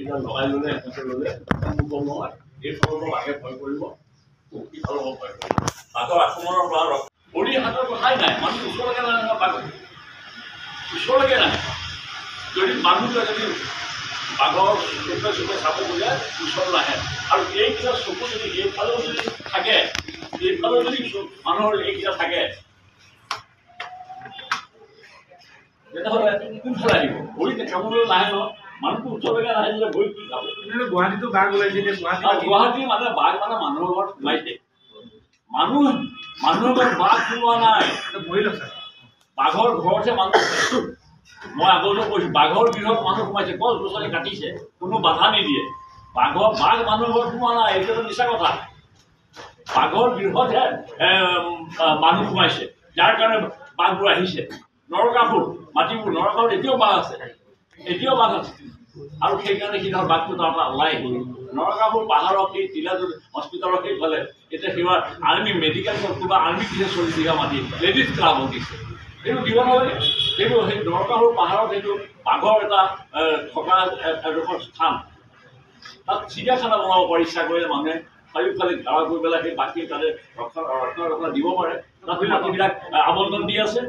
এইডাল লগাই ল'লে এনেকৈ ল'লে সম্ভৱ নহয়। এইফালৰ পৰা বাঘে ভয় কৰিব, ইফালৰ পৰা ভয় কৰিব। বাঘৰ আক্ৰমণৰ পৰা ভৰি হাতৰ কথাই নাই, মানুহ ওচৰলৈকে নাহে নহয়, বাঘ ওচৰলৈকে নাহে। যদি মানুহটোৱে যদি বাঘৰ চুকে চুকে চাব খোজে ওচৰত নাহে। আৰু এইকেইটা চকু যদি এইফালেও যদি থাকে, এইফালেও যদি মানুহৰ এইকেইটা থাকে, তেনেহ'লে কোনফালে আহিব? ভৰিতে কামলৈ নাহে নহয়, মানুহটো ওচৰলৈকে নাহে যে ভৰি কি খাব? গুৱাহাটীতো বাঘ ওলাইছে, গুৱাহাটী মানে বাঘ মানে মানুহৰ ঘৰত সোমাইছে। মানুহৰ ঘৰত বাঘ সোমোৱা নাই, বাঘৰ ঘৰতহে মানুহ। মই আগতেও কৈছো, বাঘৰ গৃহত মানুহ সোমাইছে, গছ গছনি কাটিছে, কোনো বাধা নিদিয়ে। বাঘ মানুহৰ ঘৰত সোমোৱা নাই, এইটোতো মিছা কথা। বাঘৰ গৃহতহে মানুহ সোমাইছে, যাৰ কাৰণে বাঘবোৰ আহিছে। নৰকাসুৰ মাটিবোৰ, নৰকাসুৰ এতিয়াও বাঘ আছে, এতিয়াও বাঘ আছে। আৰু সেইকাৰণে সি ধৰ বাঘটো তাৰ পৰা ওলাই আহিল। নৰকাসুৰ পাহাৰৰ সেই তিলাজুল হস্পিটেলৰ সেইফালে এতিয়া কিবা আৰ্মি মেডিকেল কিবা আৰ্মি কিছে 40 বিঘা মাটি লেডিজ ক্লাবত দিছে। এইটো দিব নালাগে। সেইটো সেই নৰকাসুৰ পাহাৰত সেইটো বাঘৰ এটা থকা এডোখৰ স্থান। তাত চিৰিয়াখানা বনাব পাৰি, ইচ্ছা কৰিলে মানুহে চাৰিওফালে ঘেৰা কৰি পেলাই সেই বাকী তাতে ৰক্ষণা দিব পাৰে। তাত মাটিবিলাক আবণ্টন দি আছে।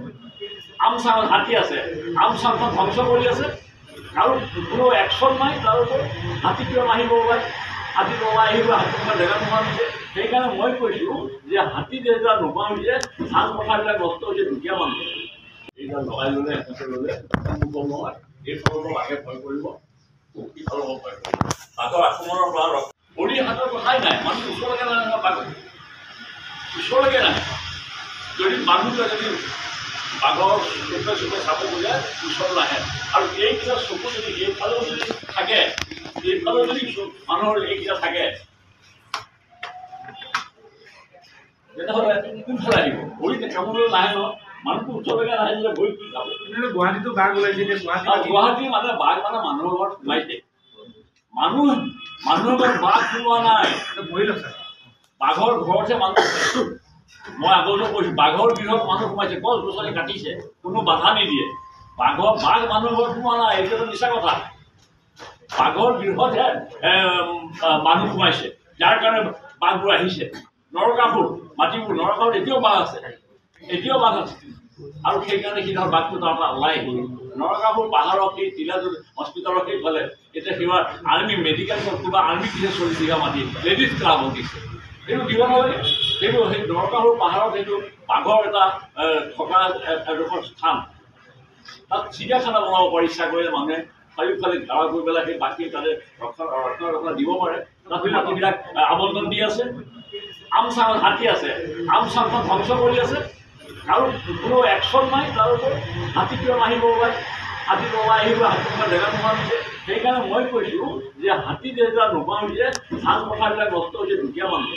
আমচাঙত হাতী আছে, আমচাংখন ধ্বংস কৰি আছে, আৰু কোনো একশ্যন নাই। তাৰ ওপৰত হাতী কিয় নাহিব ওলাই? হাতী ওলাই আহিব, হাতী থকা জেগা নোহোৱা হৈছে। সেইকাৰণে মই কৈছোঁ যে হাতী যেইবিলাক নোহোৱা হৈছে, ধান পথাৰবিলাক নষ্ট হৈছে দুখীয়া মানুহ। এইডাল লগাই ল'লে এনেকৈ ল'লে সম্ভৱ নহয়। এইফালৰ পৰা বাঘে ভয় কৰিব, ইফালৰ পৰা ভয় কৰিব। বাঘৰ আক্ৰমণৰ পৰা ভৰি হাতৰ কথাই নাই, মানুহ ওচৰলৈকে নাহে নহয়, বাঘ ওচৰলৈকে নাহে। যদি মানুহটোৱে যদি বাঘৰ চুকে চুকে চাব খোজে ওচৰত নাহে। আৰু এইকেইটা চকু যদি এইফালেও যদি থাকে, এইফালেও যদি মানুহৰ এইকেইটা থাকে, তেনেহ'লে কোনফালে আহিব? ভৰিতে কামলৈ নাহে নহয়, মানুহটো ওচৰলৈকে নাহে যে ভৰি কি খাব? গুৱাহাটীতো বাঘ ওলাইছে, গুৱাহাটী মানে বাঘ মানে মানুহৰ ঘৰত সোমাইছে। মানুহৰ ঘৰত বাঘ সোমোৱা নাই, বাঘৰ ঘৰতহে মানুহ। মই আগতেও কৈছো, বাঘৰ গৃহত মানুহ সোমাইছে, গছ গছনি কাটিছে, কোনো বাধা নিদিয়ে। বাঘ মানুহৰ ঘৰত সোমোৱা নাই, এইটোতো মিছা কথা। বাঘৰ গৃহতহে মানুহ সোমাইছে, যাৰ কাৰণে বাঘবোৰ আহিছে। নৰকাসুৰ মাটিবোৰ, নৰকাসুৰ এতিয়াও বাঘ আছে, এতিয়াও বাঘ আছে। আৰু সেইকাৰণে সি ধৰ বাঘটো তাৰ পৰা ওলাই আহিল। নৰকাসুৰ পাহাৰৰ সেই তিলাজুল হস্পিটেলৰ সেইফালে এতিয়া কিবা আৰ্মি মেডিকেল কিবা আৰ্মি কিছে 40 বিঘা মাটি লেডিজ ক্লাবত দিছে। এইটো দিব নালাগে। সেইটো সেই নৰকাসুৰ পাহাৰত সেইটো বাঘৰ এটা থকা এডোখৰ স্থান। তাত চিৰিয়াখানা বনাব পাৰি, ইচ্ছা কৰিলে মানুহে চাৰিওফালে ঘেৰা কৰি পেলাই সেই বাকী তাতে ৰক্ষণা দিব পাৰে। তাত মাটিবিলাক আবণ্টন দি আছে। আমচাঙত হাতী আছে, আমচাংখন ধ্বংস কৰি আছে, আৰু কোনো একশ্যন নাই। তাৰ ওপৰত হাতী কিয় নাহিব ওলাই? হাতী ওলাই আহিব, হাতী থকা জেগা নোহোৱা হৈছে। সেইকাৰণে মই কৈছোঁ যে হাতী যেইবিলাক নোহোৱা হৈছে, ধান পথাৰবিলাক নষ্ট হৈছে দুখীয়া মানুহ।